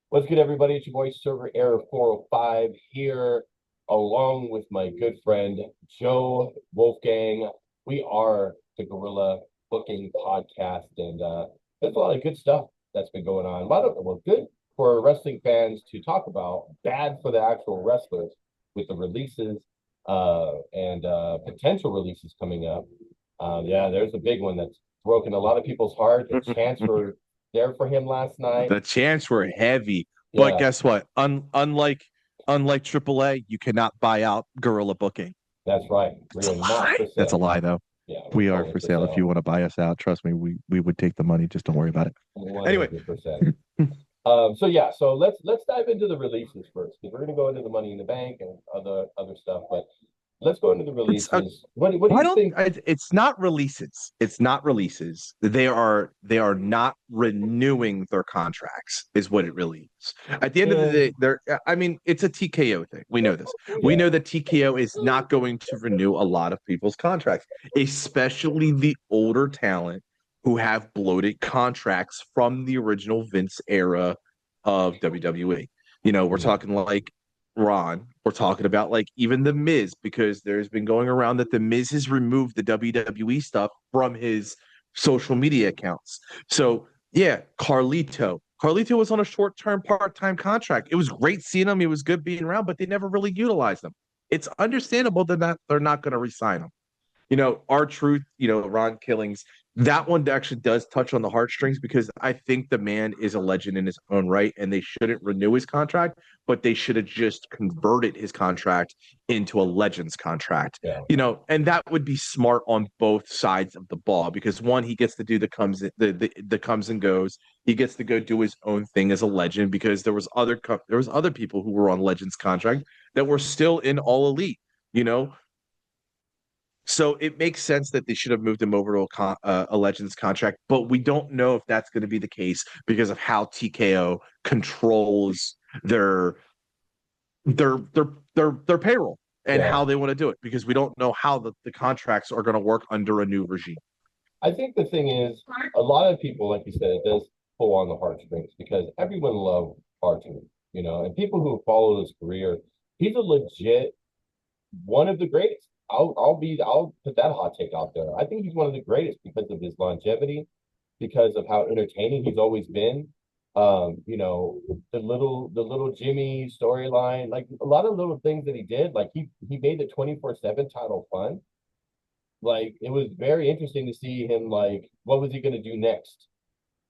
What's good, everybody? It's your boy Server Error 405 here, along with my good friend Joe Wolfgang. We are the Gorilla Booking Podcast, and there's a lot of good stuff that's been going on. A lot of well, good for wrestling fans to talk about, bad for the actual wrestlers with the releases and potential releases coming up. Yeah, there's a big one that's broken a lot of people's heart. The chance were there for him last night. The chants were heavy, but Yeah. guess what? Unlike AAA, you cannot buy out Gorilla Booking. That's right. We That's a are not lie. for That's a sale. lie, though. Yeah, we're We are totally for for sale. If you sale. want to buy us out, trust me, we would take the money. Just don't worry about it. Anyway, 100%. So let's dive into the releases first because we're gonna go into the Money in the Bank and other stuff, but let's go into the it's releases. What do I you don't. think? It's not releases. It's not releases. They are not renewing their contracts. Is what it really is. At the end of the Yeah, day, they're. I mean, it's a TKO thing. We know this. We yeah, know that TKO is not going to renew a lot of people's contracts, especially the older talent who have bloated contracts from the original Vince era of WWE. We're mhm, talking like Ron. We're talking about like even the Miz because there's been going around that the Miz has removed the WWE stuff from his social media accounts. So yeah, Carlito. Carlito was on a short-term, part-time contract. It was great seeing him. He was good being around, but they never really utilized him. It's understandable that they're not going to resign him. R-Truth, Ron Killings, that one actually does touch on the heartstrings because I think the man is a legend in his own right, and they shouldn't renew his contract, but they should have just converted his contract into a Legends contract. yeah, And that would be smart on both sides of the ball because one, he gets to do the comes and goes. He gets to go do his own thing as a legend because there was other people who were on Legends contract that were still in All Elite. You know, so it makes sense that they should have moved him over to a Legends contract, but we don't know if that's going to be the case because of how TKO controls their their payroll and yeah. how they want to do it because we don't know how the contracts are going to work under a new regime. I think the thing is, a lot of people, like you said, it does pull on the heartstrings because everyone loved R-Truth, and people who follow his career, he's a legit one of the greatest. I'll put that hot take out there. I think he's one of the greatest because of his longevity, because of how entertaining he's always been. The little Jimmy storyline, like a lot of little things that he did, like he made the 24/7 title fun. Like it was very interesting to see him like what was he gonna do next?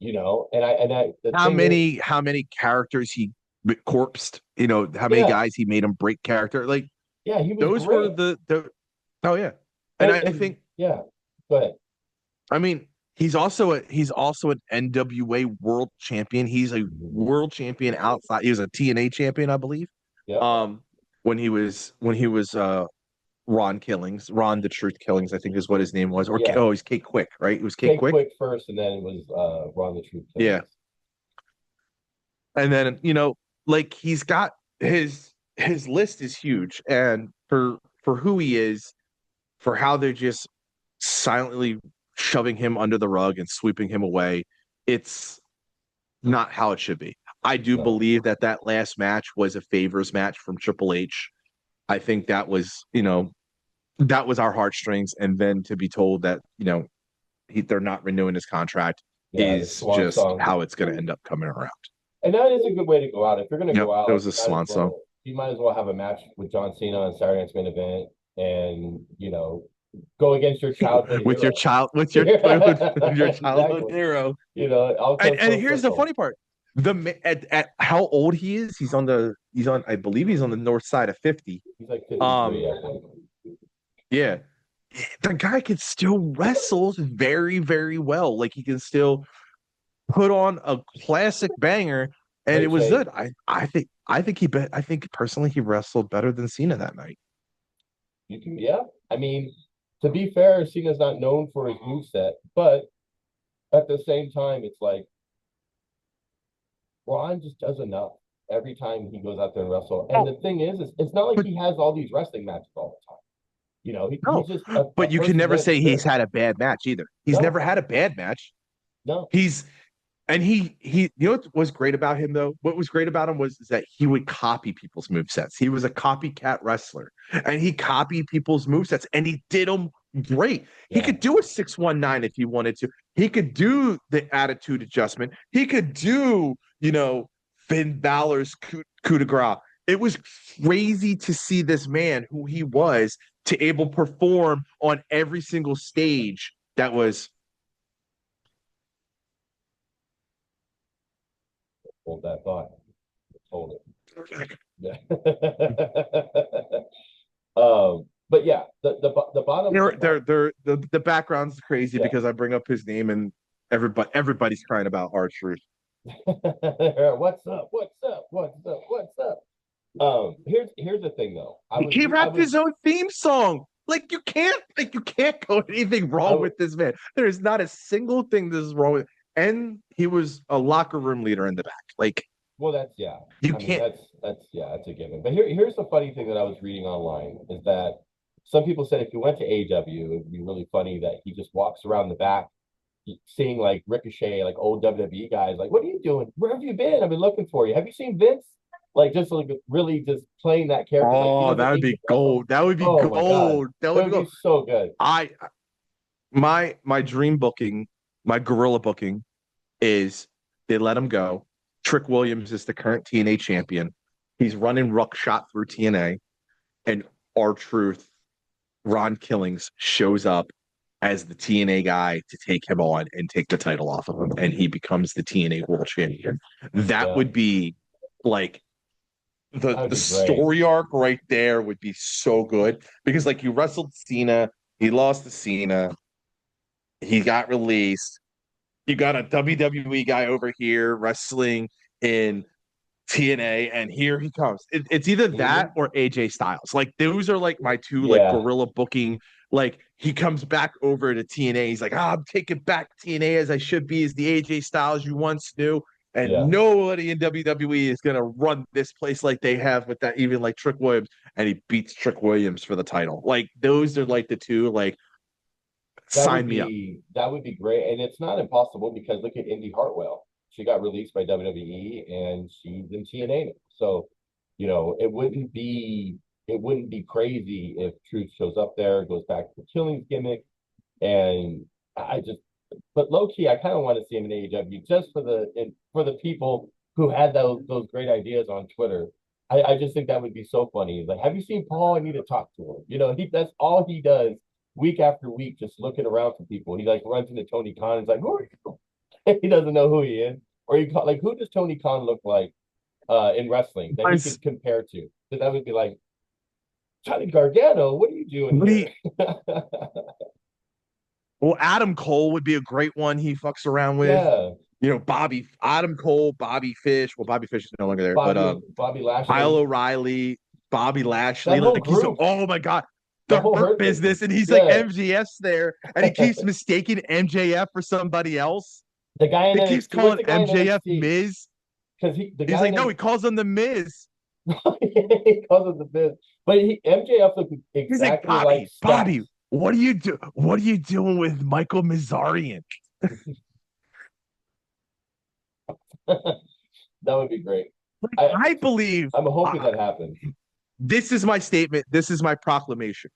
And I the How thing is, many how many characters he corpsed? How many yeah, guys he made him break character? Like yeah, he was those were great. the oh yeah, and And I and think yeah, go ahead. I mean, he's also an NWA world champion. He's a Mhm. world champion outside. He was a TNA champion, I believe. Yep. Um, when he was Ron Killings, Ron the Truth Killings, I think is what his name was. Or Yeah. oh, he's Kate Quick, right? It was Kate Take Quick. Quick first, and then it was Ron the Truth Yeah, Killings. and then like he's got his list is huge, and for who he is, for how they're just silently shoving him under the rug and sweeping him away. It's not how it should be. I do No. believe that last match was a favors match from Triple H. I think that was our heartstrings, and then to be told that they're not renewing his contract Yeah, the is swan just song. how it's going to end up coming around. And that is a good way to go out. If you're gonna Yep, go it out, was a swan song you might as well have a match with John Cena on Saturday Night's Main Event and go against your childhood with your hero. child with your childhood Exactly. hero. All And comes and full here's the circle. funny part: at how old he is, he's on I believe he's on the north side of 50. He's like 53, Um, I think. yeah, the guy can still wrestle very, very well. Like he can still put on a classic banger, and it Great was shape. good. I think personally he wrestled better than Cena that night. You can, yeah. I mean, to be fair, Cena's not known for his moveset, but at the same time, it's like Ron just does enough every time he goes out there and wrestle. And Oh, the thing is, it's not like but he has all these wrestling matches all the time. He's no, just a but you can person never that say he's sure. had a bad match either. He's No, never had a bad match. no, He's And he you know what was great about him though? What was great about him was is that he would copy people's movesets. He was a copycat wrestler and he copied people's movesets and he did them great. He Yeah. could do a 619 if he wanted to. He could do the attitude adjustment. He could do, Finn Balor's coup de grace. It was crazy to see this man who he was to able perform on every single stage that was Hold that thought. Hold it. Yeah. But yeah, the bottom. the background's crazy Yeah. because I bring up his name and everybody's crying about R-Truth. What's up? What's up? What's up? What's up? Here's the thing though. He rapped his own theme song. You can't go anything wrong with this man. There is not a single thing that is wrong with. And he was a locker room leader in the back. Well, that's yeah. You I mean, can't. that's yeah, that's a given. But here's the funny thing that I was reading online is that some people said if he went to AEW, it'd be really funny that he just walks around the back, seeing like Ricochet, like old WWE guys, like, what are you doing? Where have you been? I've been looking for you. Have you seen Vince? Like really just playing that character. Like he Oh, doesn't that would need be to wrestle. gold. That would be Oh my God, gold. That it would be would be gold. so good. I my dream booking, my gorilla booking is they let him go. Trick Williams is the current TNA champion. He's running ruckshot through TNA, and R-Truth, Ron Killings, shows up as the TNA guy to take him on and take the title off of him, and he becomes the TNA world champion. That Yeah, would be like that would the be great. story arc right there would be so good because like you wrestled Cena, he lost to Cena, he got released. You got a WWE guy over here wrestling in TNA, and here he comes. It's either that Mhm. or AJ Styles. Like those are like my two like Yeah, gorilla booking. Like he comes back over to TNA. He's like, I'm taking back TNA as I should be, as the AJ Styles you once knew. And yeah. nobody in WWE is gonna run this place like they have with that, even like Trick Williams, and he beats Trick Williams for the title. Like those are like the two. Like sign me up. That would be great, and it's not impossible because look at Indy Hartwell. She got released by WWE, and she's in TNA now. So, it wouldn't be crazy if Truth shows up there, goes back to the Killings gimmick, and I just, but low key, I kind of want to see him in AEW just for the people who had those great ideas on Twitter. I just think that would be so funny. Like, have you seen Paul? I need to talk to him. That's all he does week after week, just looking around for people. He like runs into Tony Khan and is like, who are you? He doesn't know who he is. Or like, who does Tony Khan look like in wrestling that he could compare to? So that would be like, Johnny Gargano, what are you doing What do here? you, well, Adam Cole would be a great one. He fucks around with, Yeah, Adam Cole, Bobby Fish. Well, Bobby Fish is no longer there, but Bobby Kyle Lashley, O'Reilly, Bobby that Lashley. whole Like he's group, oh my god, the the whole Hurt Hurt Business, Business. and he's like Yeah, MJF's there, and he keeps mistaking MJF for somebody else. the guy in He keeps NXT. What's calling the guy in MJF NXT? Miz. Because the He's guy like, in no, he calls him the Miz. he calls it the biz, but MJF looked He's like, exactly like Bobby, Stacks. what are you do? What are you doing with Michael Mizarian? That would be great. I I believe I'm hoping uh, that happens. this is my statement. This is my proclamation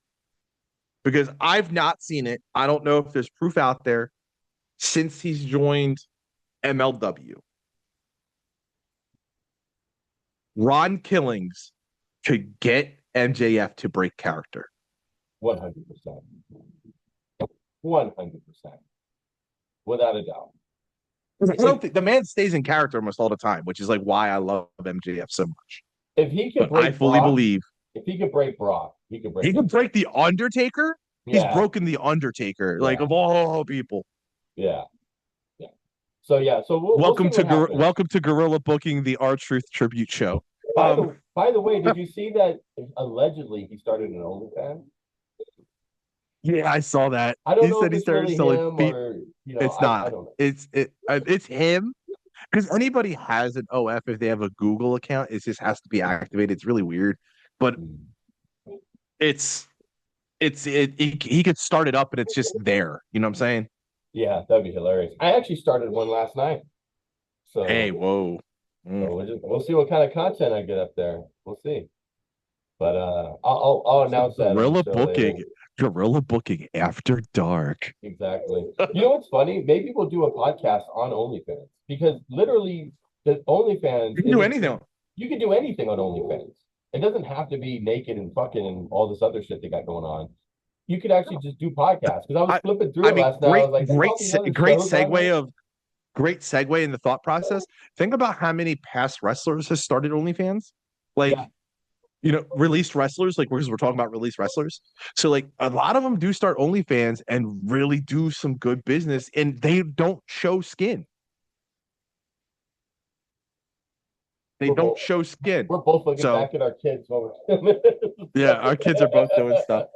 because I've not seen it. I don't know if there's proof out there since he's joined MLW. Ron Killings could get MJF to break character. 100%. 100%. Without a doubt. I don't think the man stays in character almost all the time, which is like why I love MJF so much. If he could But I break fully Brock, believe if he could break Brock, he could break he can MJF. break the Undertaker. He's Yeah, broken the Undertaker, like yeah, of all people. yeah, yeah. So yeah, so we'll see what happens. Welcome to Gorilla Booking, the R-Truth tribute show. By the way, did you see that allegedly he started an OnlyFans? Yeah, I saw that. I don't He know said if he it's started really selling him feet. or It's I not. don't know. It's him because anybody has an OF if they have a Google account. It just has to be activated. It's really weird, but Hmm. it's he could start it up and it's just there. You know what I'm saying? Yeah, that'd be hilarious. I actually started one last night. Hey, So, whoa. so we'll see what kind of content I get up there. We'll see. But I'll announce that on the Guerrilla show later. booking. Guerrilla booking after dark. Exactly. You know what's funny? Maybe we'll do a podcast on OnlyFans because literally the OnlyFans You can do anything. you can do anything on OnlyFans. It doesn't have to be naked and fucking and all this other shit they got going on. You could actually just do podcasts because I was I flipping through I it mean, last night. I was like, there's all these other great shows on here. great segue in the thought process. Think about how many past wrestlers has started OnlyFans. Like, Yeah, released wrestlers, like because we're talking about released wrestlers. So like a lot of them do start OnlyFans and really do some good business and they don't show skin. They we're don't both show skin. we're both looking So back at our kids while we're yeah, our kids are both doing stuff.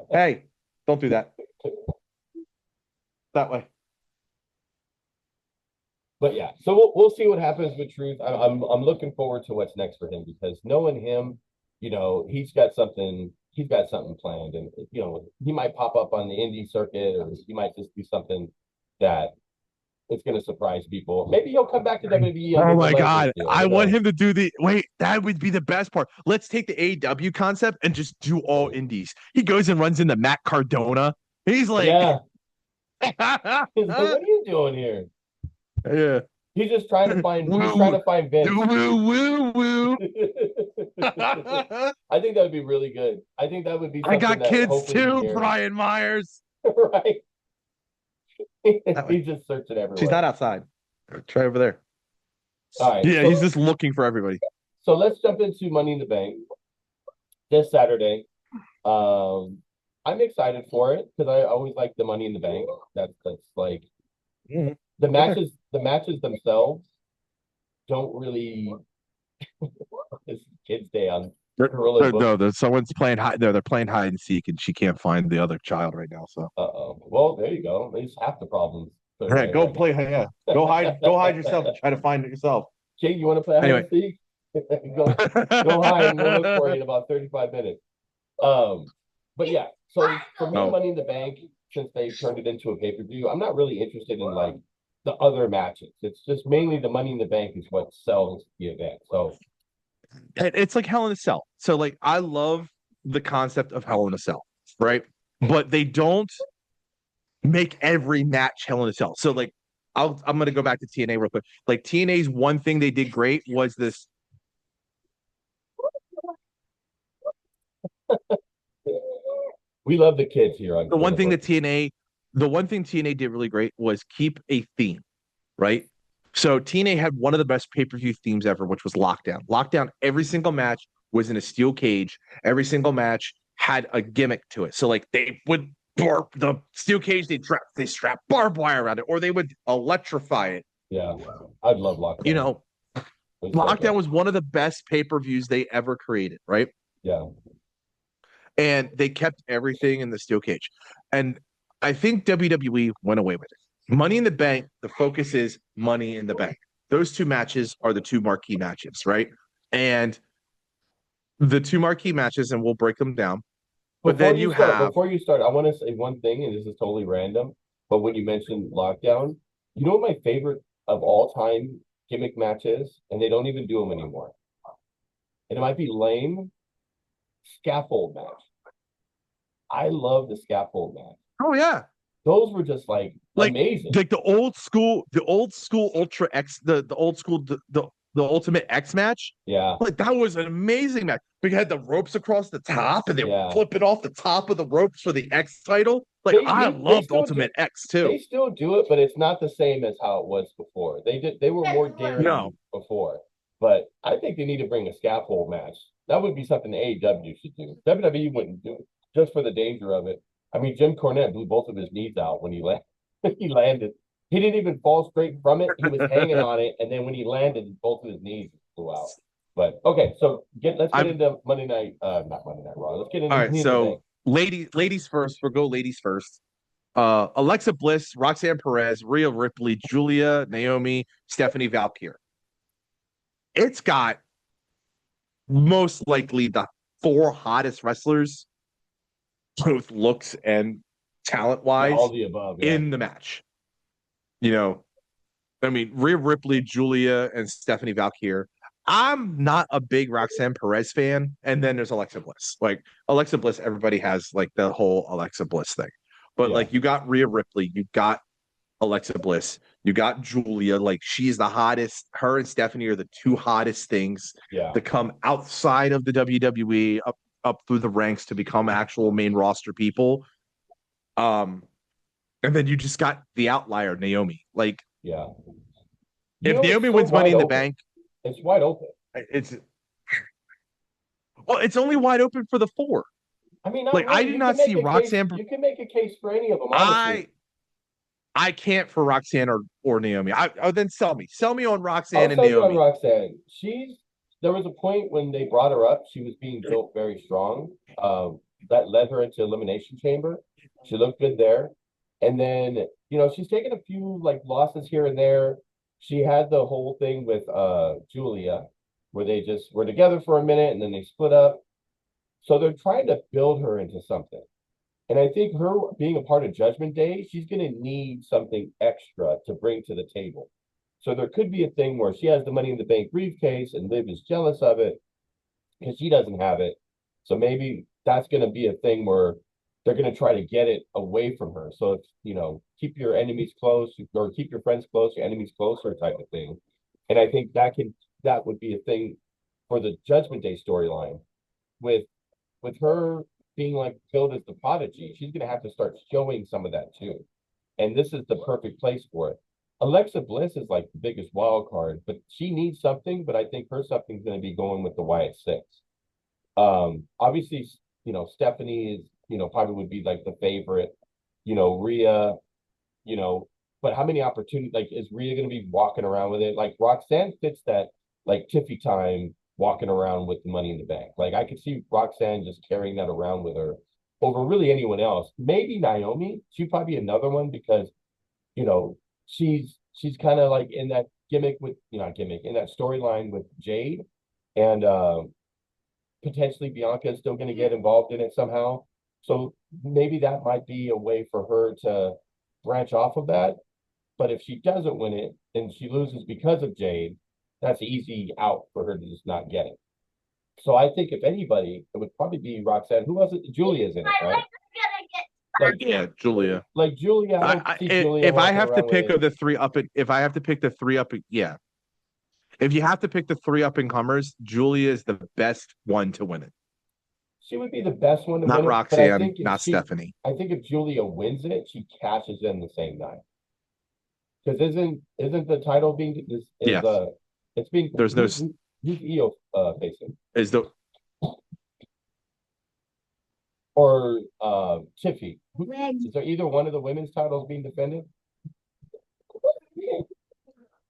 Hey, don't do that. That way. But yeah, so we'll see what happens with Truth. I'm looking forward to what's next for him because knowing him, he's got something planned, and he might pop up on the indie circuit, or he might just do something that it's going to surprise people. Maybe he'll come back to WWE Oh under the my Lesnar god. deal. I Who want knows? him to do the wait, that would be the best part. Let's take the AEW concept and just do all indies. He goes and runs into Matt Cardona. He's like Yeah, he's like, what are you doing here? yeah. He's just trying to find. He's trying Woo, to find Vince. woo, woo, woo. I think that would be really good. I think that would be I something got that kids hopefully he too, carries. Brian Myers. Right? That way. He's just searching She's everywhere. not outside. Try over there. All right, Yeah, he's just looking for everybody. so let's jump into Money in the Bank this Saturday. Um, I'm excited for it because I always like the Money in the Bank. That's like Mhm. the Get there. matches. The matches themselves don't really. It's Kids Day on Gorilla Book. No, someone's playing hide. No, they're playing hide and seek, and she can't find the other child right now. So Uh-oh. Well, there you go. There's half the problems put yeah, away go right play. Yeah, go hide yourself. And try to find it yourself. King, you want to play hide Anyway, and seek? Go hide and we'll look for you in about 35 minutes. But yeah, so for me, no, Money in the Bank, since they turned it into a pay-per-view, I'm not really interested in like the other matches. It's just mainly the Money in the Bank is what sells the event. So it's like Hell in a Cell. So like, I love the concept of Hell in a Cell, right? But they don't make every match Hell in a Cell. So like, I'm gonna go back to TNA real quick. Like TNA's one thing they did great was this. we love the kids here on The one thing Gorilla that TNA, the one thing TNA did really great was keep a theme, right? So TNA had one of the best pay-per-view themes ever, which was Lockdown. Lockdown, every single match was in a steel cage. Every single match had a gimmick to it. So like they would the steel cage, they strap barbed wire around it, or they would electrify it. Yeah, I'd love You Lockdown. know, It was so Lockdown good. was one of the best pay-per-views they ever created, right? Yeah, And they kept everything in the steel cage. And I think WWE went away with it. Money in the Bank, the focus is Money in the Bank. Those two matches are the two marquee matches, right? And the two marquee matches, and we'll break them down. But then you have, before you start, I want to say one thing, and this is totally random, but when you mentioned Lockdown, you know what my favorite of all time gimmick match is, and they don't even do them anymore. And it might be lame, scaffold match. I love the scaffold match. oh yeah, Those were just like like amazing. the old school Ultra X, the old school the Ultimate X match. Yeah, Like that was an amazing match. We had the ropes across the top, and they were yeah. flipping off the top of the ropes for the X title. Like I They loved still do Ultimate X too. they still do it, but it's not the same as how it was before. They were more No, daring before. But I think they need to bring a scaffold match. That would be something the AEW should do. WWE wouldn't do it just for the danger of it. I mean, Jim Cornette blew both of his knees out when he landed. He landed. He didn't even fall straight from it. He was hanging on it, and then when he landed, both of his knees flew out. But okay, so let's get I'm into Monday night, not Monday Night Raw. Let's get into all right. Money in the Bank. So ladies first. We'll go ladies first. Alexa Bliss, Roxanne Perez, Rhea Ripley, Julia, Naomi, Stephanie Valkyr. It's got most likely the four hottest wrestlers, both looks and talent Yeah, wise, all the above. Yeah, in the match. You know, I mean, Rhea Ripley, Julia, and Stephanie Valkyr. I'm not a big Roxanne Perez fan. And then there's Alexa Bliss. Like Alexa Bliss, everybody has like the whole Alexa Bliss thing. But Yeah, like you got Rhea Ripley, you got Alexa Bliss, you got Julia. Like she's the hottest. Her and Stephanie are the two hottest things yeah, to come outside of the WWE up through the ranks to become actual main roster people. Um, and then you just got the outlier, Naomi. Like yeah. if It's Naomi so wins Money wide in the open. Bank, It's wide open. it's well, it's only wide open for the four. I mean, not Like I really. did You can not make see a case. Roxanne. You can make a case for any of them, honestly. I I can't for Roxanne or Naomi. Then sell me on Roxanne I'll and tell you on Naomi. Roxanne. There was a point when they brought her up. She was being built very strong. That led her into Elimination Chamber. She looked good there. And then, she's taken a few like losses here and there. She had the whole thing with Julia, where they just were together for a minute and then they split up. So they're trying to build her into something. And I think her being a part of Judgment Day, she's going to need something extra to bring to the table. So there could be a thing where she has the Money in the Bank briefcase and Liv is jealous of it because she doesn't have it. So maybe that's going to be a thing where they're going to try to get it away from her. So it's, keep your enemies close or keep your friends close, your enemies closer type of thing. And I think that would be a thing for the Judgment Day storyline with her being like billed as the prodigy. She's going to have to start showing some of that too. And this is the perfect place for it. Alexa Bliss is like the biggest wild card, but she needs something. But I think her something's going to be going with the Wyatt Six. Obviously, Stephanie is, probably would be like the favorite. Rhea, you know, but how many opportunities? Like, is Rhea going to be walking around with it? Like Roxanne fits that like Tiffy time walking around with the Money in the Bank. Like I could see Roxanne just carrying that around with her over really anyone else. Maybe Naomi. She'd probably be another one because she's kind of like in that gimmick with not gimmick in that storyline with Jade, and potentially Bianca is still going to get involved in it somehow. So maybe that might be a way for her to branch off of that. But if she doesn't win it and she loses because of Jade, that's easy out for her to just not get it. So I think if anybody, it would probably be Roxanne. Who else? Julia's in it, right? Like Yeah, Julia. like Julia, I don't see Julia If I walking have to around with pick it. of the three up, if I have to pick the three up, yeah. If you have to pick the three up and comers, Julia is the best one to win it. She would be the best one to Not win it, but I Roxanne, think if not she, Stephanie. I think if Julia wins it, she cashes in the same night. Because isn't the title being is Yes. it's being There's no who's Io facing is the or Tiffy? Is there either one of the women's titles being defended?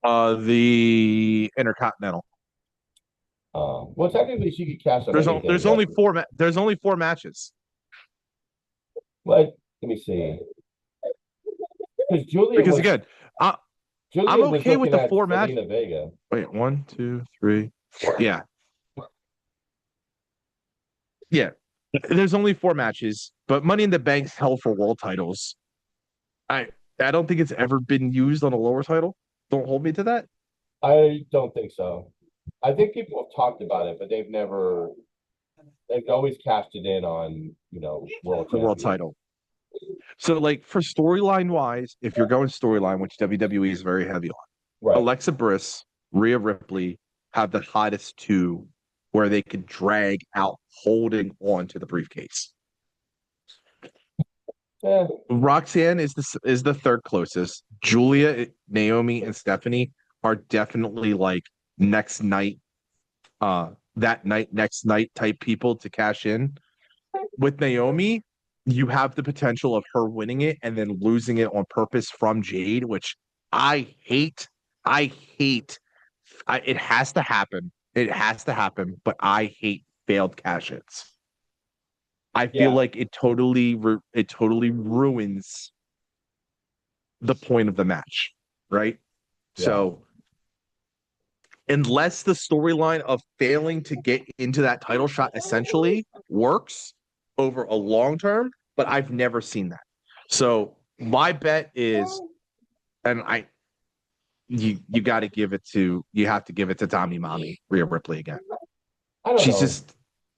the Intercontinental. Well, technically she could cash on anything. There's only four matches. But let me see. Because Because again, I'm Was okay with looking the at four match. Zelina Vega. Wait, 1, 2, 3. Yeah. Yeah. There's only four matches, but Money in the Bank's held for world titles. I I don't think it's ever been used on a lower title. Don't hold me to that. I don't think so. I think people have talked about it, but they've always cashed it in on, world The world champion. title. So like for storyline wise, if you're going storyline, which WWE is very heavy on, Right. Alexa Bliss, Rhea Ripley have the hottest two where they could drag out holding on to the briefcase. Yeah. Roxanne is the third closest. Julia, Naomi, and Stephanie are definitely like next night, next night type people to cash in. With Naomi, you have the potential of her winning it and then losing it on purpose from Jade, which I hate. I hate. It has to happen. It has to happen, but I hate failed cash ins. I feel Yeah. like it totally ruins the point of the match, right? Yeah. So unless the storyline of failing to get into that title shot essentially works over a long term, but I've never seen that. So my bet is, and you got to give it to you have to give it to Tommy Mommy Rhea Ripley again. I don't She's know. just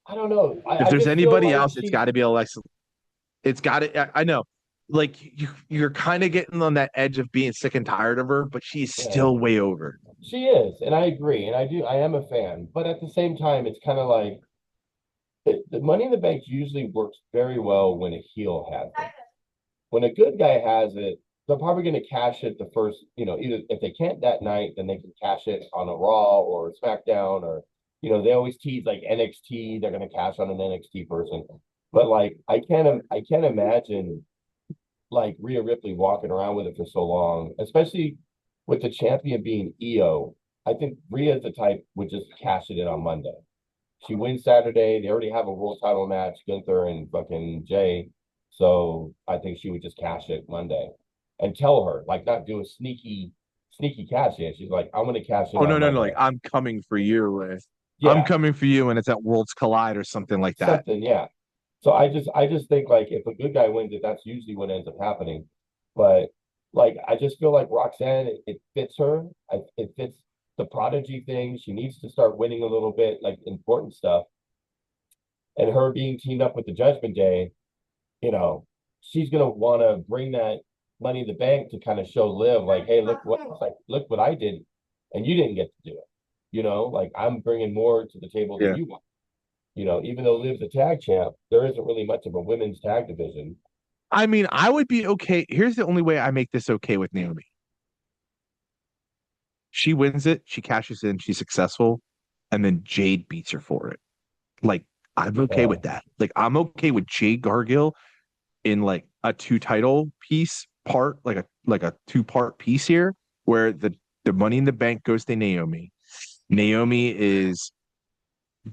I don't know. if I there's just feel anybody like else, it's got to be Alexa. It's got to. I know, like you're kind of getting on that edge of being sick and tired of her, but she's yeah, still way over. she is, and I agree, and I am a fan. But at the same time, it's kind of like the Money in the Bank usually works very well when a heel has it. When a good guy has it, they're probably going to cash it the first, either if they can't that night, then they can cash it on a Raw or a SmackDown or, they always tease like NXT, they're going to cash on an NXT person. But like, I can't imagine like Rhea Ripley walking around with it for so long, especially with the champion being Io. I think Rhea's the type would just cash it in on Monday. She wins Saturday. They already have a world title match, Gunther and fucking Jay. So I think she would just cash it Monday and tell her, like, not do a sneaky cash in. She's like, I'm gonna cash in Oh on no, like Monday. I'm coming for you. I'm Yeah, coming for you, and it's at Worlds Collide or something like that. something, yeah. So I just think like if a good guy wins it, that's usually what ends up happening. But like I just feel like Roxanne, it fits her. It fits the prodigy thing. She needs to start winning a little bit, like important stuff. And her being teamed up with the Judgment Day, you know, she's gonna want to bring that Money in the Bank to kind of show Liv, like, hey, look what I did, and you didn't get to do it. Like I'm bringing more to the table than Yeah. you want. Even though Liv's a tag champ, there isn't really much of a women's tag division. I mean, I would be okay. Here's the only way I make this okay with Naomi. She wins it, she cashes in, she's successful, and then Jade beats her for it. Like, I'm okay Uh, with that. Like, I'm okay with Jade Gargill in like a two title piece part, like a two-part piece here, where the Money in the Bank goes to Naomi. Naomi is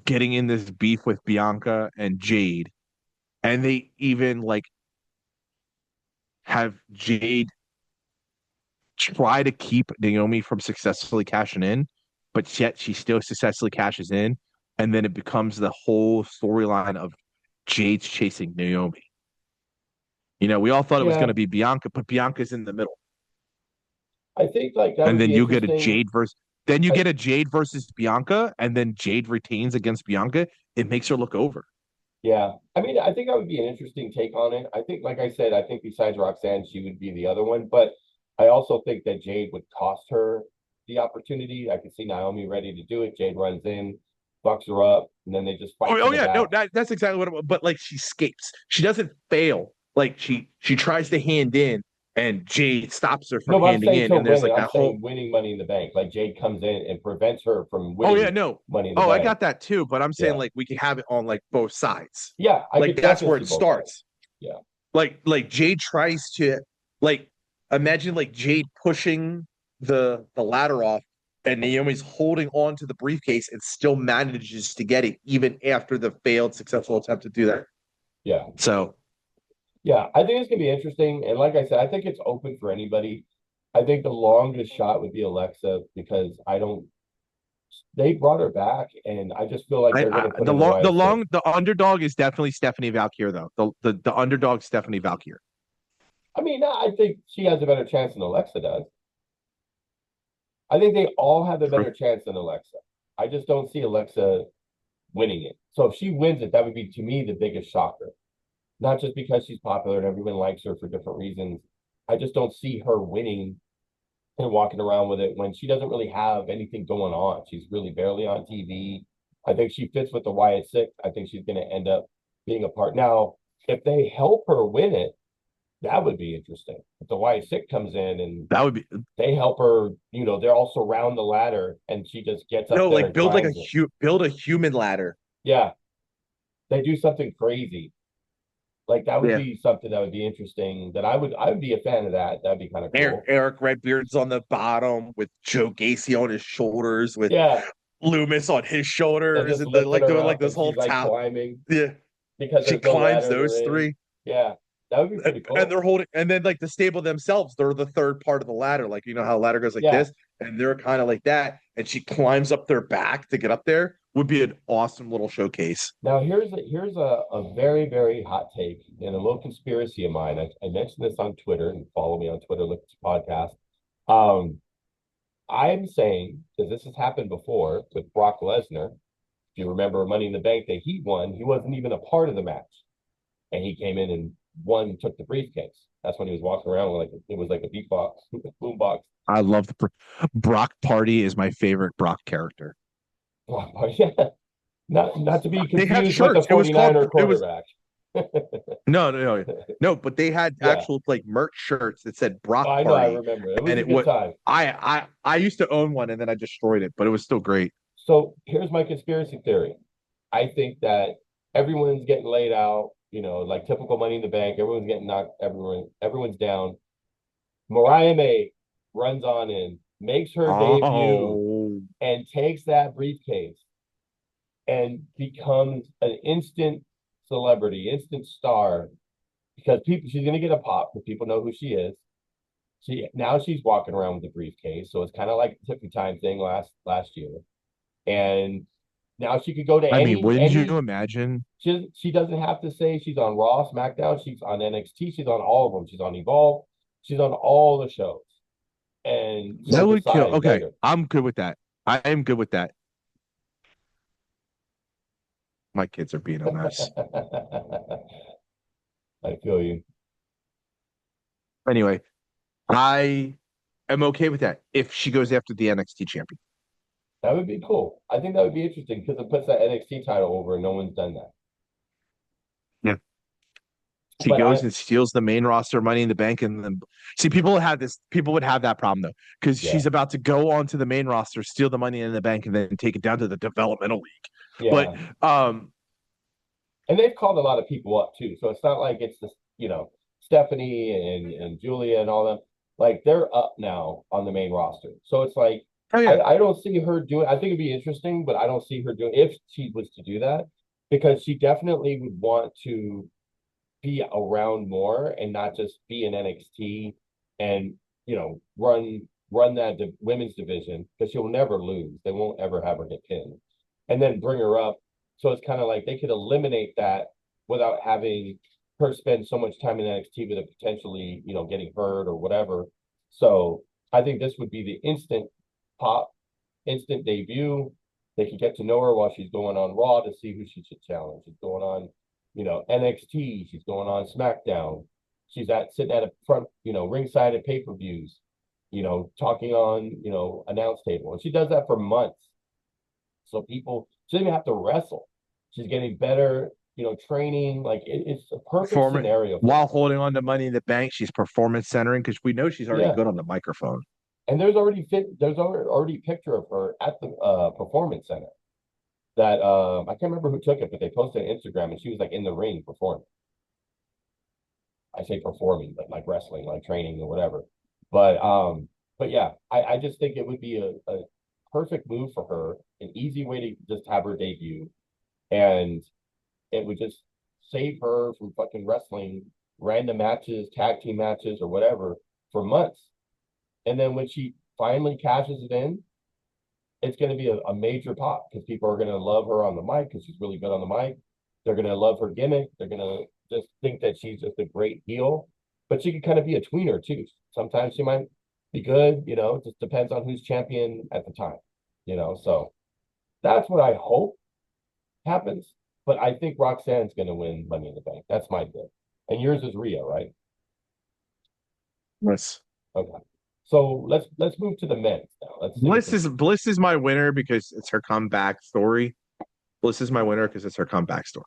getting in this beef with Bianca and Jade, and they even like have Jade try to keep Naomi from successfully cashing in, but yet she still successfully cashes in, and then it becomes the whole storyline of Jade's chasing Naomi. We all thought it was going yeah, to be Bianca, but Bianca's in the middle, I think like that and would then be you get a interesting. Jade versus. Then you I, get a Jade versus Bianca, and then Jade retains against Bianca. It makes her look over. yeah, I mean, I think that would be an interesting take on it. I think, like I said, I think besides Roxanne, she would be the other one. But I also think that Jade would cost her the opportunity. I could see Naomi ready to do it. Jade runs in, fucks her up, and then they just fight to Oh the yeah, no, back. that's exactly what. But like she escapes. She doesn't fail. Like she tries to hand in, and Jade stops her from No, but I'm handing saying in, to and there's win it. like I'm that whole. saying winning Money in the Bank. Like Jade comes in and prevents her from Oh yeah, winning no. Money in the Oh, I Bank. got that too. But I'm saying Yeah, like we can have it on like both sides. yeah, I Like could that's where definitely it see both sides. starts. Yeah, Like Jade tries to like imagine like Jade pushing the ladder off, and Naomi's holding on to the briefcase and still manages to get it even after the failed successful attempt to do that. yeah. So Yeah, I think it's gonna be interesting. And like I said, I think it's open for anybody. I think the longest shot would be Alexa because I don't they brought her back and I just feel like they're gonna put in the Wyatt Six. the underdog is definitely Stephanie Valkyr though. The underdog Stephanie Valkyr. I mean, I think she has a better chance than Alexa does. I think they all have a better True. chance than Alexa. I just don't see Alexa winning it. So if she wins it, that would be to me the biggest shocker. Not just because she's popular and everyone likes her for different reasons. I just don't see her winning and walking around with it when she doesn't really have anything going on. She's really barely on TV. I think she fits with the Wyatt Six. I think she's going to end up being a part. Now, if they help her win it, that would be interesting. If the Wyatt Six comes in and That would be they help her, they're also around the ladder and she just gets up no there like and climbs it. build a human ladder. Yeah, they do something crazy. Like that would Yeah. be something that would be interesting. I would be a fan of that. That'd be kind of cool. Eric Redbeard's on the bottom with Joe Gacy on his shoulders with Yeah, Loomis on his they're shoulders just and they're lifting like her doing like up this and whole she's like towel. climbing Yeah. because She there's no climbs ladder those they're in. three. Yeah, that would be pretty And cool. they're holding and then like the stable themselves, they're the third part of the ladder. Like how a ladder goes like Yeah. this, and they're kind of like that. And she climbs up their back to get up there. Would be an awesome little showcase. Now here's a very, very hot take and a little conspiracy of mine. I mentioned this on Twitter and follow me on Twitter, look at this podcast. Um, I'm saying, because this has happened before with Brock Lesnar. If you remember Money in the Bank that he won, he wasn't even a part of the match. And he came in and won, took the briefcase. That's when he was walking around with like it was like a beatbox, boombox. I love Brock Party is my favorite Brock character. Yeah. Not to be They have confused with the shirts. It was called 49er it was quarterback. no, but they had Yeah, actual like merch shirts that said Brock I know, I Party, remember. It was and a it good would time. I used to own one and then I destroyed it, but it was still great. So here's my conspiracy theory. I think that everyone's getting laid out, like typical Money in the Bank. Everyone's getting knocked, everyone's down. Mariah May runs on in, makes her debut, Oh, and takes that briefcase and becomes an instant celebrity, instant star, because people she's gonna get a pop because people know who she is. She's walking around with a briefcase, so it's kind of like the Tiffany time thing last year. And now she could go to I mean, wouldn't you any imagine? she doesn't have to say she's on Raw, SmackDown, she's on NXT, she's on all of them. She's on Evolve, she's on all the shows. And That she'll would kill. decide Okay, later. I'm good with that. I am good with that. My kids are being a mess. I feel you. Anyway, I am okay with that if she goes after the NXT champion. That would be cool. I think that would be interesting because it puts that NXT title over and no one's done that. Yeah. She But goes and steals the main roster Money in the Bank, and then see people have this. People would have that problem though, because yeah, she's about to go onto the main roster, steal the Money in the Bank, and then take it down to the developmental league. But yeah. And they've called a lot of people up too. So it's not like it's just, Stephanie and Julia and all them. Like they're up now on the main roster. So it's like oh yeah, I don't see her doing I think it'd be interesting, but I don't see her doing if she was to do that, because she definitely would want to be around more and not just be in NXT and run that women's division because she'll never lose. They won't ever have her get pinned, and then bring her up. So it's kind of like they could eliminate that without having her spend so much time in NXT with it potentially getting hurt or whatever. So I think this would be the instant pop, instant debut. They could get to know her while she's going on Raw to see who she should challenge. She's going on NXT. She's going on SmackDown. She's sitting at a front, ringside at pay-per-views, talking on, announce table. And she does that for months. So she doesn't even have to wrestle. She's getting better, training. Like it's a perfect performance scenario for while her. holding on to Money in the Bank. She's performance centering because we know she's already Yeah. good on the microphone. And there's already a picture of her at the performance center that I can't remember who took it, but they posted on Instagram and she was like in the ring performing. I say performing, but like wrestling, like training or whatever. But yeah, I just think it would be a perfect move for her, an easy way to just have her debut, and it would just save her from fucking wrestling random matches, tag team matches, or whatever for months. And then when she finally cashes it in, it's going to be a major pop because people are going to love her on the mic because she's really good on the mic. They're going to love her gimmick. They're going to just think that she's just a great heel, but she could kind of be a tweener too. Sometimes she might be good, it just depends on who's champion at the time. So that's what I hope happens. But I think Roxanne's going to win Money in the Bank. That's my pick. And yours is Rhea, right? Yes. Okay. So let's move to the men's now. Let's see what Bliss is my winner because it's her comeback story. Bliss is my winner because it's her comeback story.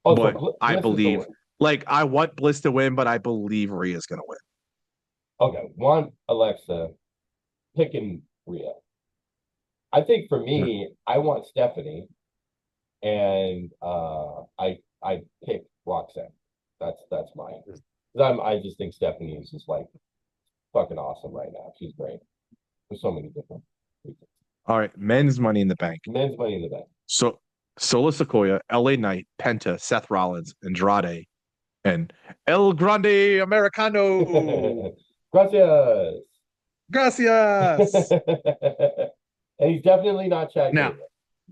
oh so But I Bliss is the believe, win. like, I want Bliss to win, but I believe Rhea's gonna win. Okay, one Alexa picking Rhea. I think for me, I want Stephanie, and I pick Roxanne. That's mine. 'Cause I just think Stephanie is just like fucking awesome right now. She's great for so many different reasons. All right, men's Money in the Bank. Men's Money in the Bank. So Solo Sequoia, LA Knight, Penta, Seth Rollins, Andrade, and El Grande Americano. Gracias. Gracias. And he's definitely not Chad Now, Gable.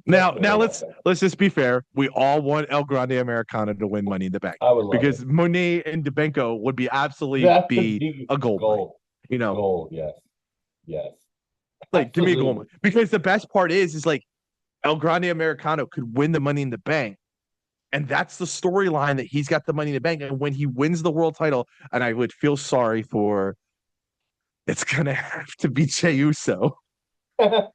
now Definitely not let's that. let's just be fair. We all want El Grande Americano to win Money in the Bank I would love it. because Monet and Debenko would be absolutely That would be be a gold mine. gold. You know, Gold, yes. Yes. Like, give me a gold Absolutely. mine. Because the best part is like El Grande Americano could win the Money in the Bank. And that's the storyline that he's got the Money in the Bank. And when he wins the world title, and I would feel sorry for, it's going to have to be Jey Uso. But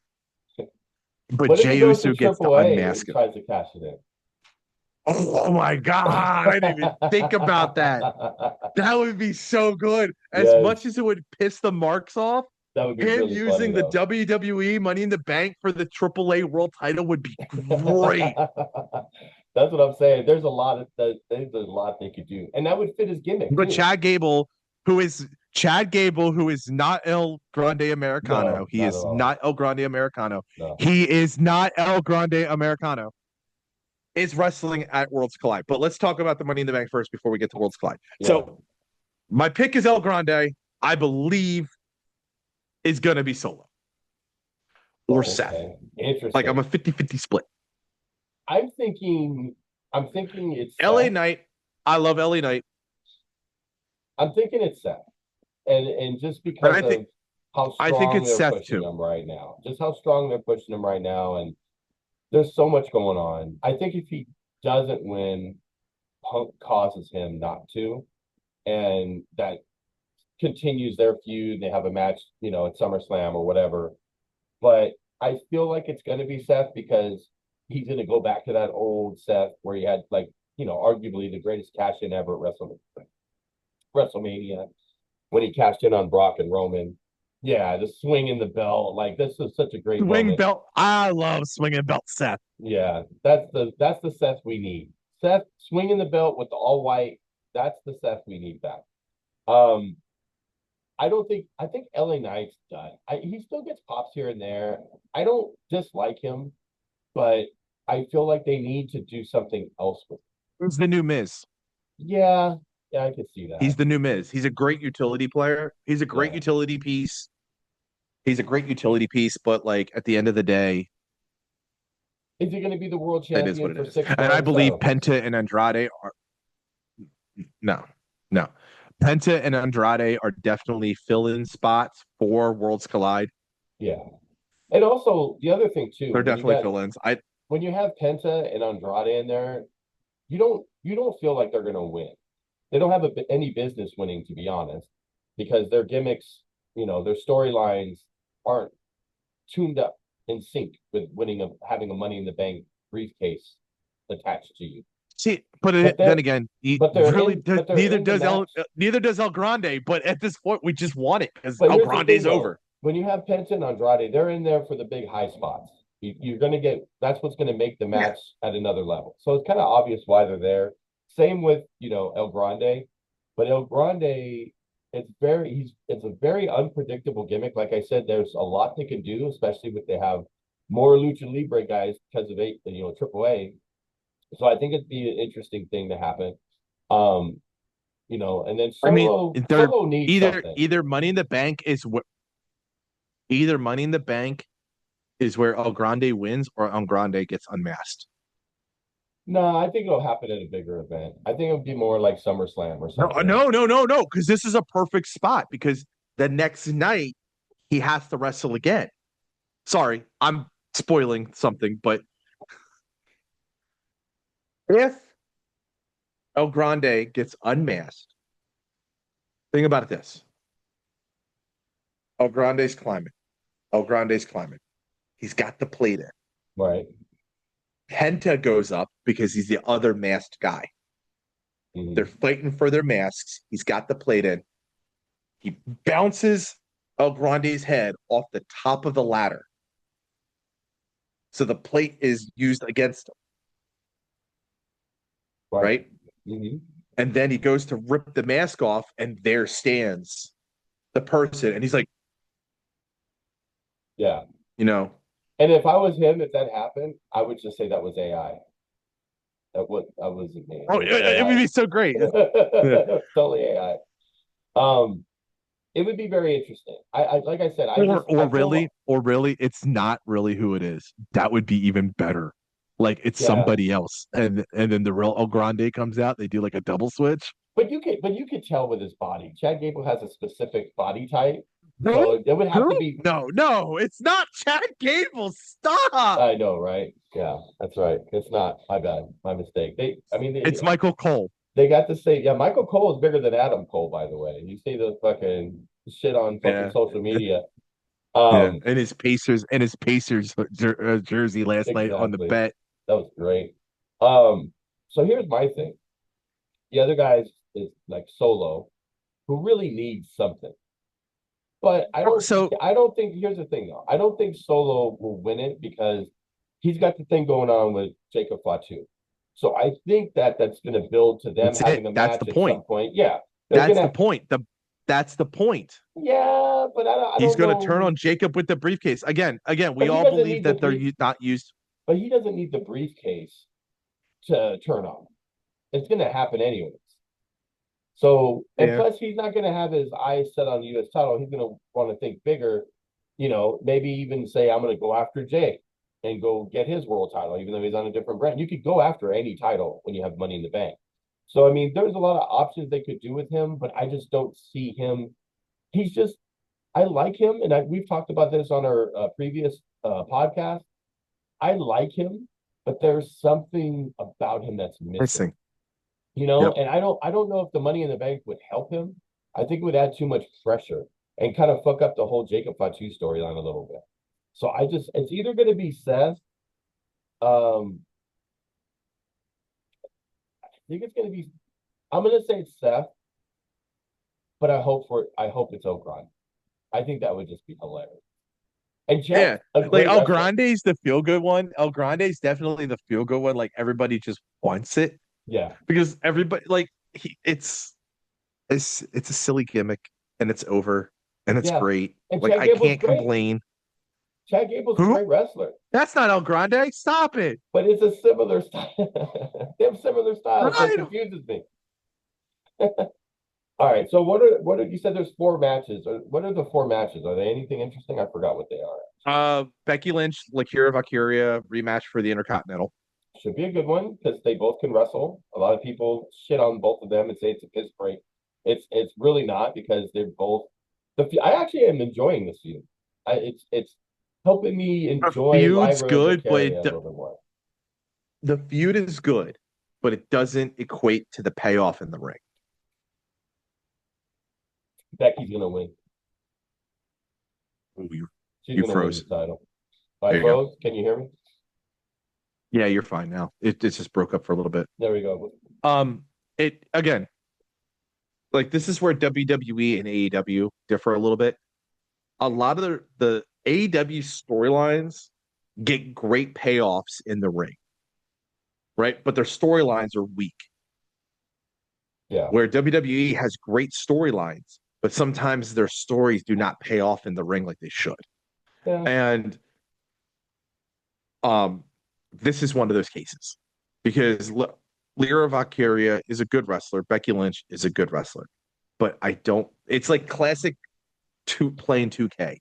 What if he Jey goes to Uso gets to Triple A and unmask him. tries to cash it Oh my God. I didn't even think about that. in? That would be so good. As Yes, much as it would piss the marks off, that would be him really funny using the though. WWE Money in the Bank for the AAA world title would be great. That's what I'm saying. There's a lot they could do, and that would fit his gimmick But too. Chad Gable, who is not El Grande Americano. No, He not at is all. not El Grande Americano. No. He is not El Grande Americano. Is wrestling at Worlds Collide. But let's talk about the Money in the Bank first before we get to Worlds Collide. Yeah. So my pick is El Grande. I believe is going to be Solo or Seth. Okay. Interesting. Like I'm a 50-50 split. I'm thinking. I'm thinking it's LA Seth. Knight. I love LA Knight. I'm thinking it's Seth, and just But because of how I think strong it's they're Seth pushing too. him right now, just how strong they're pushing him right now, and there's so much going on. I think if he doesn't win, Punk causes him not to, and that continues their feud. They have a match, at SummerSlam or whatever. But I feel like it's going to be Seth because he's going to go back to that old Seth where he had like, arguably the greatest cash in ever at WrestleMania when he cashed in on Brock and Roman. Yeah, the swing in the belt, like this is such a great Swing moment. belt. I love swinging belt Seth. Yeah, that's the Seth we need. Seth swinging the belt with the all white. That's the Seth we need back. Um, I think LA Knight's done. He still gets pops here and there. I don't dislike him, but I feel like they need to do something else with him. He's the new Miz. Yeah, yeah, I can see that. He's the new Miz. He's a great utility player. He's a great Yeah. utility piece. He's a great utility piece, but like at the end of the day, Is he going to be the world it is what champion it for is. six And I months? I believe don't think so. Penta and Andrade are no, no. Penta and Andrade are definitely fill-in spots for Worlds Collide. Yeah. And also the other thing too, They're definitely fill-ins. when you have Penta and Andrade in there, you don't feel like they're going to win. They don't have any business winning, to be honest, because their gimmicks, their storylines aren't tuned up in sync with having a Money in the Bank briefcase attached to you. See, But then they're again, he but they're really in does, but they're in the match. neither does El Grande. But at this point, we just want it because But El here's the thing, Grande's though. over. When you have Penta and Andrade, they're in there for the big high spots. You're going to get that's what's going to make the Yeah. match at another level. So it's kind of obvious why they're there. Same with El Grande, but El Grande, it's a very unpredictable gimmick. Like I said, there's a lot they can do, especially if they have more lucha libre guys because of Triple A. So I think it'd be an interesting thing to happen. And then I mean, they're Solo needs something. either Money in the Bank is either Money in the Bank is where El Grande wins or El Grande gets unmasked. No, I think it'll happen at a bigger event. I think it'll be more like SummerSlam or No, something. no, because this is a perfect spot because the next night he has to wrestle again. Sorry, I'm spoiling something, but if El Grande gets unmasked, think about this. El Grande's climbing. El Grande's climbing. He's got the plate in. Right. Penta goes up because he's the other masked guy. Mhm. They're fighting for their masks. He's got the plate in. He bounces El Grande's head off the top of the ladder. So the plate is used against him. Right? Mm-hmm. And then he goes to rip the mask off, and there stands the person. And he's like, Yeah. And if I was him, if that happened, I would just say that was AI. That wasn't me. Oh, it would be so great. Totally AI. It would be very interesting. I like I said, or really, it's not really who it is. That would be even better. Like it's somebody else, and then the real El Grande comes out. They do like a double switch. But you could tell with his body. Chad Gable has a specific body type, So it would have to Who? be. No, it's not Chad Gable. Stop. I know, right? Yeah, that's right. It's not. My bad. My mistake. I mean, It's Michael Cole. they got to say, yeah, Michael Cole is bigger than Adam Cole, by the way. You see the fucking shit on fucking Yeah. social media. Yeah. Um, And his Pacers jersey last night on the exactly. bet. That was great. Um, so here's my thing. The other guys is like Solo, who really needs something. But So I don't think here's the thing though. I don't think Solo will win it because he's got the thing going on with Jacob Fatu. So I think that that's going to build to them that's it. having a That's match the at some point. point. Yeah, they're That's the gonna. point. That's the point. Yeah, but I He's don't going to turn know. on Jacob with the briefcase. Again, we But he all doesn't believe need the that they're brief. not used. But he doesn't need the briefcase to turn on. It's going to happen anyways. So, and Yeah. plus, he's not going to have his eyes set on the U.S. title. He's going to want to think bigger. Maybe even say, I'm going to go after Jay and go get his world title, even though he's on a different brand. You could go after any title when you have money in the bank. So, I mean, there's a lot of options they could do with him, but I just don't see him. He's just, I like him. And we've talked about this on our previous podcast. I like him, but there's something about him that's missing. Missing. Yep. And I don't know if the money in the bank would help him. I think it would add too much pressure and kind of fuck up the whole Jacob Fatu storyline a little bit. So it's either going to be Seth. I think it's going to be. I'm going to say it's Seth, but I hope it's Okron. I think that would just be hilarious. And Yeah. Chad's a Like great El wrestler. Grande's the feel good one. El Grande's definitely the feel good one. Like everybody just wants it Yeah, because everybody it's a silly gimmick and it's over and it's yeah. great. And Like Chad I Gable's can't great. complain. Chad Gable's a Who? great wrestler, That's not El Grande. Stop it. but it's a similar style. They have similar styles, so it Right. confuses me. All right. So what are you said there's four matches. What are the four matches? Are they anything interesting? I forgot what they are. Becky Lynch, Lakira Valkyria rematch for the Intercontinental. Should be a good one because they both can wrestle. A lot of people shit on both of them and say it's a piss break. It's really not because they're both I actually am enjoying this feud. It's helping me The enjoy feud's Lyra good, but Valkyria a little bit more. the feud is good, but it doesn't equate to the payoff in the ring. Becky's gonna win. Ooh, She's you gonna win froze. the title. I There you go. froze. Can you hear me? Yeah, you're fine now. It just broke up for a little bit. There we go. It again, like this is where WWE and AEW differ a little bit. A lot of the AEW storylines get great payoffs in the ring, right? But their storylines are weak. Yeah. Where WWE has great storylines, but sometimes their stories do not pay off in the ring like they should. Yeah. And this is one of those cases because Lyra Valkyria is a good wrestler. Becky Lynch is a good wrestler, but I don't. It's like classic playing 2K.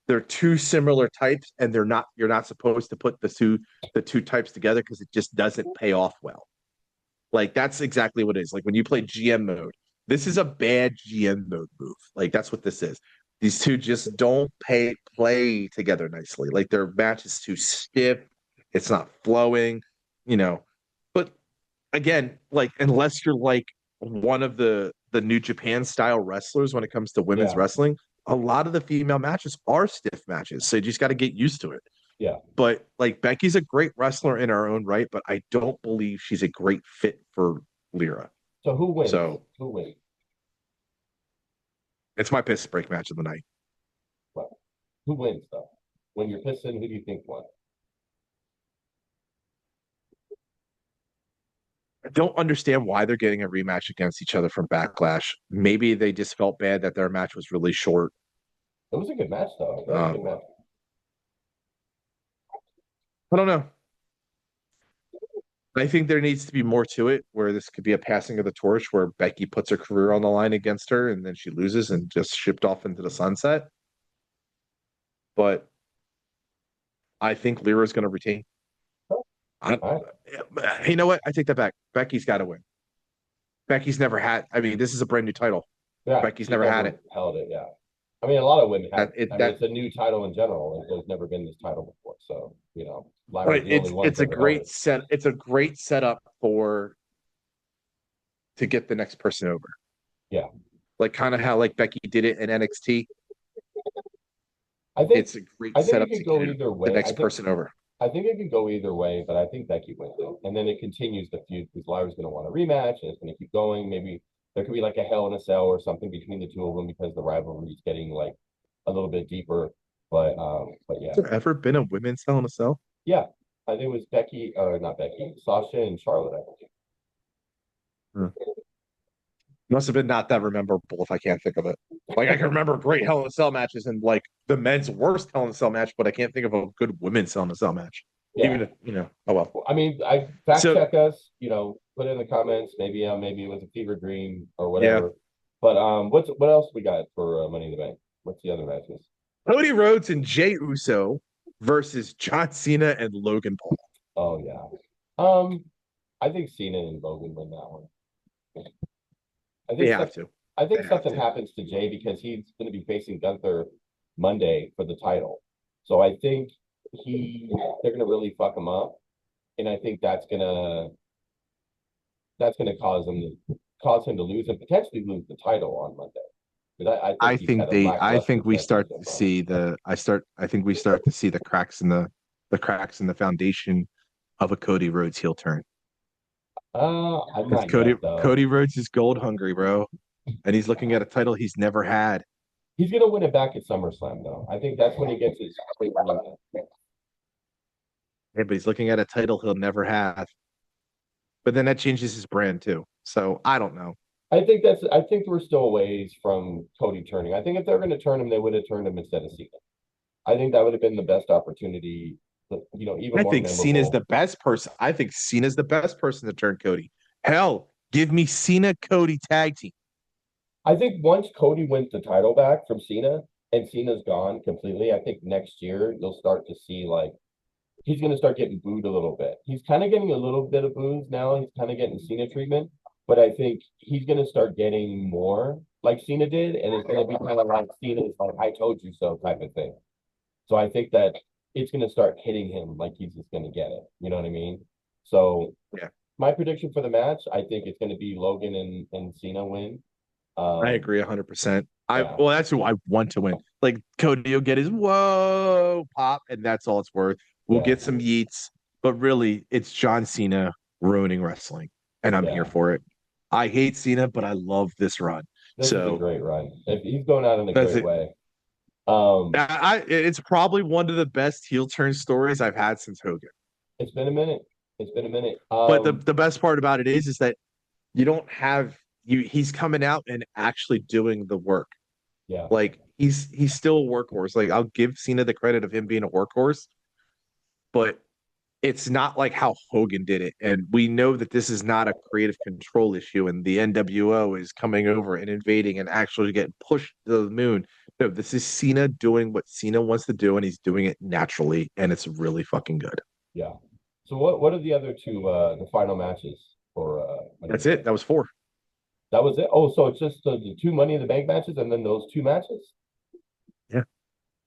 They're two similar types, and they're not. You're not supposed to put the two types together because it just doesn't pay off well. Like that's exactly what it is. Like when you play GM mode, this is a bad GM mode move. Like that's what this is. These two just don't play together nicely. Like their match is too stiff. It's not flowing, you know. But again, like unless you're like one of the New Japan style wrestlers when it comes to women's Yeah. wrestling, a lot of the female matches are stiff matches. So you just got to get used to it. Yeah. But like Becky's a great wrestler in her own right, but I don't believe she's a great fit for Lyra. So who wins? So Who wins? it's my piss break match of the night. Well, who wins though? When you're pissing, who do you think won? I don't understand why they're getting a rematch against each other from Backlash. Maybe they just felt bad that their match was really short. It was a good match though. That was a good match. I don't know. I think there needs to be more to it where this could be a passing of the torch where Becky puts her career on the line against her and then she loses and just shipped off into the sunset. But I think Lyra's going to retain. Right. You know what? I take that back. Becky's got to win. Becky's never had. I mean, this is a brand new title. Yeah, Becky's never had it. held it. Yeah. I mean, a lot of women have. I mean, That it's a new title in general. There's never been this title before, so Lyra's right. the only one It's to a ever held great it. set. It's a great setup for to get the next person over. Yeah, Like kind of how like Becky did it in NXT. I think It's a great I think it setup to could go get either the way. next person over. I think it could go either way, but I think Becky wins it, and then it continues the feud because Lyra's going to want a rematch, and it's going to keep going. Maybe there could be like a Hell in a Cell or something between the two of them because the rivalry is getting like a little bit deeper. But yeah, Has there ever been a women's Hell in a Cell? yeah. I think it was Becky, or not Becky, Sasha and Charlotte. I think. Hmm. Must have been not that memorable if I can't think of it. Like I can remember great Hell in a Cell matches and like the men's worst Hell in a Cell match, but I can't think of a good women's Hell in a Cell match. Yeah, Even if oh well. I mean, I fact So check us. Put in the comments. Maybe it was a fever dream or yeah, whatever. But what else we got for Money in the Bank? What's the other matches? Cody Rhodes and Jey Uso versus John Cena and Logan Paul. Oh yeah. Um, I think Cena and Logan win that one. I They think have some, to. I They think have something to. happens to Jay because he's going to be facing Gunther Monday for the title. So I think they're going to really fuck him up, and I think that's gonna cause him to lose and potentially lose the title on Monday. Because I think he's had a I lackluster think we start championship to run. see I think we start to see the cracks in the foundation of a Cody Rhodes heel turn. I'm Because not yet though. Cody Rhodes is gold hungry, bro. And he's looking at a title he's never had. He's gonna win it back at SummerSlam though. I think that's when he gets his. Yeah, but he's looking at a title he'll never have. But then that changes his brand too. So I don't know. I think we're still a ways from Cody turning. I think if they're gonna turn him, they would have turned him instead of Cena. I think that would have been the best opportunity, even I more think Cena's memorable. the best person. I think Cena's the best person to turn Cody. Hell, give me Cena Cody tag team. I think once Cody wins the title back from Cena and Cena's gone completely, I think next year you'll start to see like he's going to start getting booed a little bit. He's kind of getting a little bit of boos now. He's kind of getting Cena treatment, but I think he's going to start getting more like Cena did, and it's going to be kind of like Cena's like "I told you so" type of thing. So I think that it's going to start hitting him like he's just going to get it. You know what I mean? So Yeah, my prediction for the match, I think it's going to be Logan and Cena win. I Um, agree 100%. yeah, That's who I want to win. Like Cody will get his whoa pop, and that's all it's worth. We'll yeah, get some yeets, but really, it's John Cena ruining wrestling, and I'm here yeah. for it. I hate Cena, but I love this run. This is a So great run. If he's going out in a that's great it. way. Um, It's probably one of the best heel turn stories I've had since Hogan. it's been a minute. It's been a minute. But the best part about it is that you don't have you. He's coming out and actually doing the work. Yeah, Like he's still a workhorse. Like I'll give Cena the credit of him being a workhorse, but it's not like how Hogan did it. And we know that this is not a creative control issue, and the NWO is coming over and invading and actually getting pushed to the moon. No, this is Cena doing what Cena wants to do, and he's doing it naturally, and it's really fucking good. yeah. So what are the other two the final matches for Money in That's the it. Bank? That was four. That was it. Oh, so it's just the two Money in the Bank matches and then those two matches? Yeah.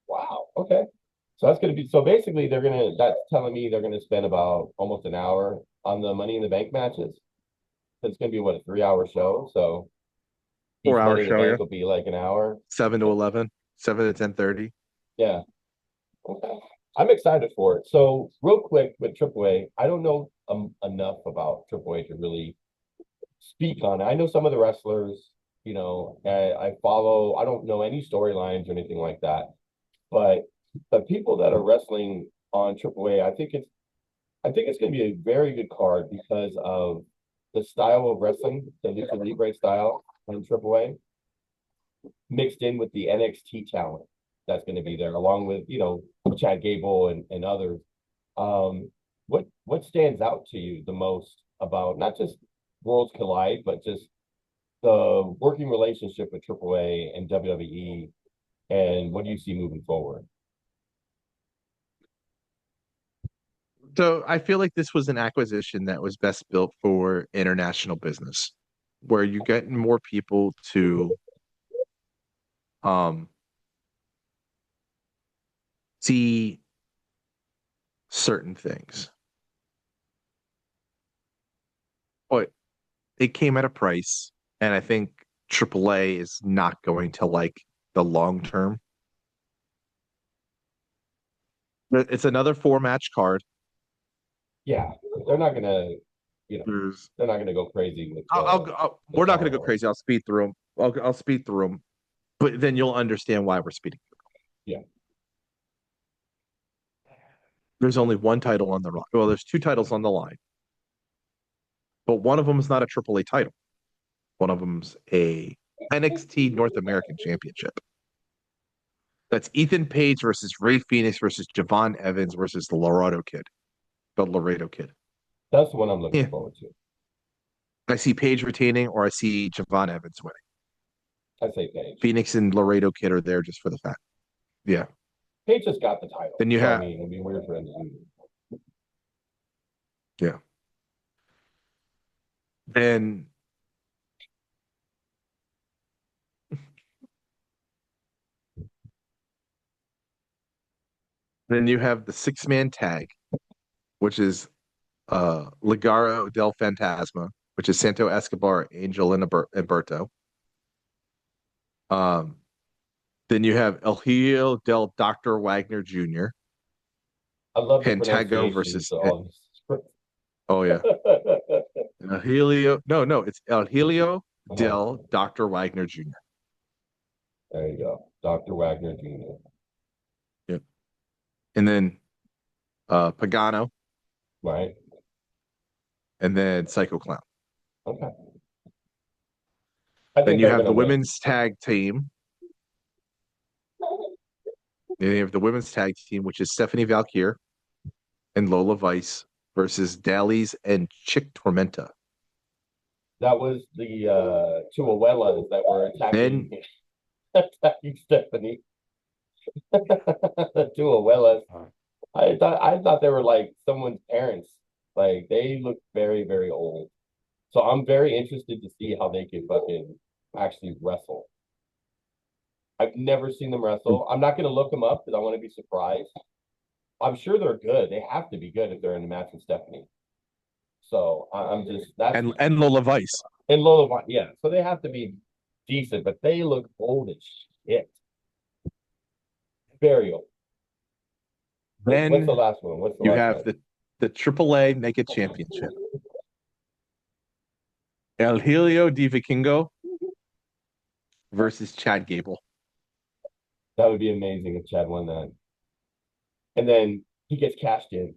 Wow. Okay. So that's gonna be so basically that's telling me they're gonna spend about almost an hour on the Money in the Bank matches. It's gonna be what, a 3 hour show. So each 4 hour Money in the show, yeah. Bank will be like an hour. 7 to 11, 7 to 10:30. Yeah. Okay. I'm excited for it. So real quick with AAA, I don't know enough about AAA to really speak on it. I know some of the wrestlers, I follow, I don't know any storylines or anything like that, but the people that are wrestling on AAA, I think it's going to be a very good card because of the style of wrestling, the Lucha Libre style on AAA, mixed in with the NXT talent that's going to be there, along with Chad Gable and others. Um, what stands out to you the most about not just Worlds Collide, but just the working relationship with AAA and WWE, and what do you see moving forward? So I feel like this was an acquisition that was best built for international business, where you're getting more people to um see certain things. But it came at a price, and I think AAA is not going to like the long term. It's another 4 match card. Yeah, they're not gonna, There's, they're not gonna go crazy with the we're not going to go calendar. crazy. I'll speed through them. I'll speed through them, but then you'll understand why we're speeding. Yeah, There's only one title on the line. Well, there's two titles on the line, but one of them is not a AAA title. One of them's a NXT North American Championship. That's Ethan Page versus Ray Phoenix versus Javon Evans versus the Laredo Kid. The Laredo Kid. that's the one I'm looking Yeah. forward to. I see Page retaining or I see Javon Evans winning. I say Paige. Phoenix and Laredo Kid are there just for the fact. Yeah. Paige just got the title. Then you so, have it'd be weird for him to do. yeah. Then you have the 6-man tag, which is Ligaro del Fantasma, which is Santo Escobar, Angel, and Alberto. Then you have El Hijo del Dr. Wagner Jr. I love the Pentago pronunciation. versus Oh yeah. El Helio. No, it's El Helio Uh-huh. del Dr. Wagner Jr. There you go. Dr. Wagner Jr. Yep. And then Pagano, Right? and then Psycho Clown. Okay. Then you have the women's tag team. Then you have the women's tag team, which is Stephanie Valkyr and Lola Vice versus Dallies and Chick Tormenta. That was the two Abuelas that were attacking, attacking Stephanie. The two Abuelas. I thought they were like someone's parents. Like they look very, very old. So I'm very interested to see how they can fucking actually wrestle. I've never seen them wrestle. I'm not gonna look them up because I want to be surprised. I'm sure they're good. They have to be good if they're in a match with Stephanie. So I'm just that's and Lola Vice. and Lola, yeah. So they have to be decent, but they look old as shit. Very old. Then what's the last one? What's the you last have one? the AAA Mega Championship. El Helio Di Vikingo versus Chad Gable. That would be amazing if Chad won that. And then he gets cashed in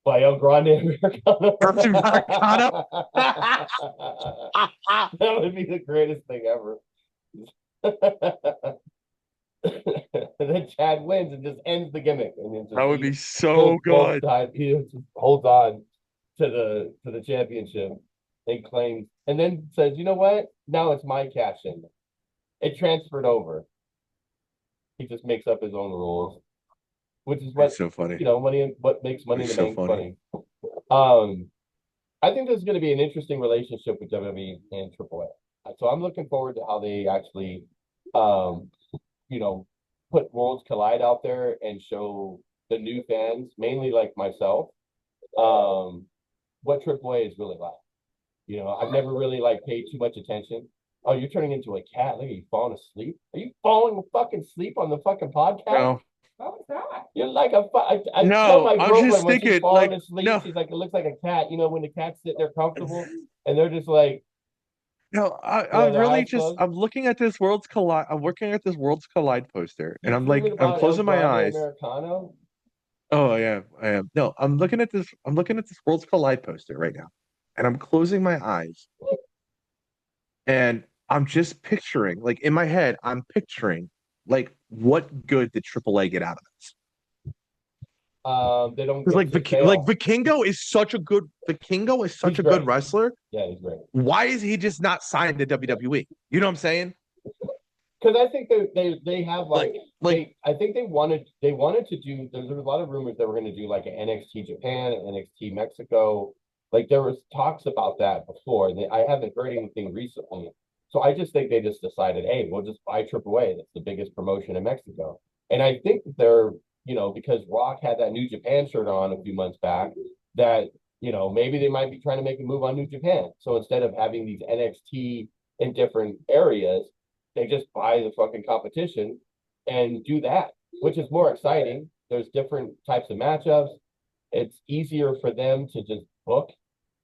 by El Grande Americano. Americano. That would be the greatest thing ever. And then Chad wins and just ends the gimmick. And That would be so good. He just holds on to the championship and claims, and then says, "You know what? Now it's my cash in. It transferred over." He just makes up his own rules, which is what It's so funny. what makes Money in the It's so Bank funny. I think there's going to be an interesting relationship with WWE and AAA. So I'm looking forward to how they actually, um, put Worlds Collide out there and show the new fans, mainly like myself, what AAA is really like. I've never really like paid too much attention. Oh, you're turning into a cat. Look at you falling asleep. Are you falling fucking asleep on the fucking podcast? No. How was that? You're like I No, tell my I'm girlfriend just when she's thinking, falling like, asleep, no. she's like, it looks like a cat. When the cats sit there comfortable and they're just like, No, I'm their really eyes just closed. I'm looking at this Worlds Collide. I'm looking at this Worlds Collide poster, and You I'm thinking like, I'm about El closing my Grande eyes. Americano? Oh, I am. No, I'm looking at this. I'm looking at this Worlds Collide poster right now, and I'm closing my eyes, and I'm just picturing, like in my head, I'm picturing, like, what good did AAA get out of this? They don't Because get to fail. like Vikingo is such a good great. wrestler. Yeah, he's great. Why is he just not signed to WWE? You know what I'm saying? Because I think they have I think they wanted to do. There was a lot of rumors they were going to do like an NXT Japan, an NXT Mexico. Like there was talks about that before. I haven't heard anything recently. So I just think they just decided, hey, we'll just buy AAA. That's the biggest promotion in Mexico. And I think they're because Rock had that New Japan shirt on a few months back, that, maybe they might be trying to make a move on New Japan. So instead of having these NXT in different areas, they just buy the fucking competition and do that, which is more exciting. There's different types of matchups. It's easier for them to just book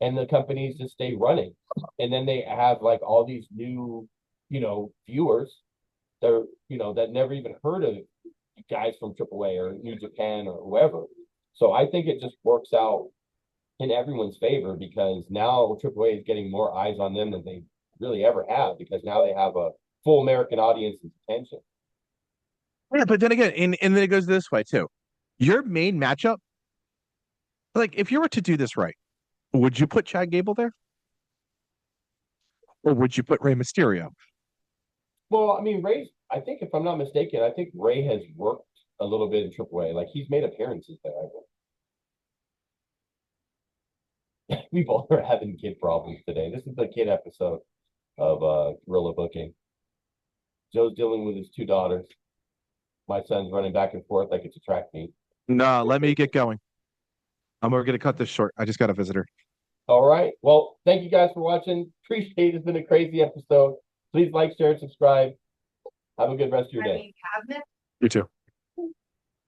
and the companies just stay running. And then they have like all these new, viewers that never even heard of guys from AAA or New Japan or whoever. So I think it just works out in everyone's favor, because now AAA is getting more eyes on them than they really ever have, because now they have a full American audience's attention. Yeah, but then again, and then it goes this way too. Your main matchup, like if you were to do this right, would you put Chad Gable there? Or would you put Rey Mysterio? Well, I mean, I think if I'm not mistaken, I think Ray has worked a little bit in AAA. Like he's made appearances there, I think. We both are having kid problems today. This is the kid episode of Gorilla Booking. Joe's dealing with his two daughters. My son's running back and forth like it's a track meet. No, let me get going. We're gonna cut this short. I just got a visitor. All right. Well, thank you guys for watching. Appreciate it. It's been a crazy episode. Please like, share, and subscribe. Have a good rest of your day. You too.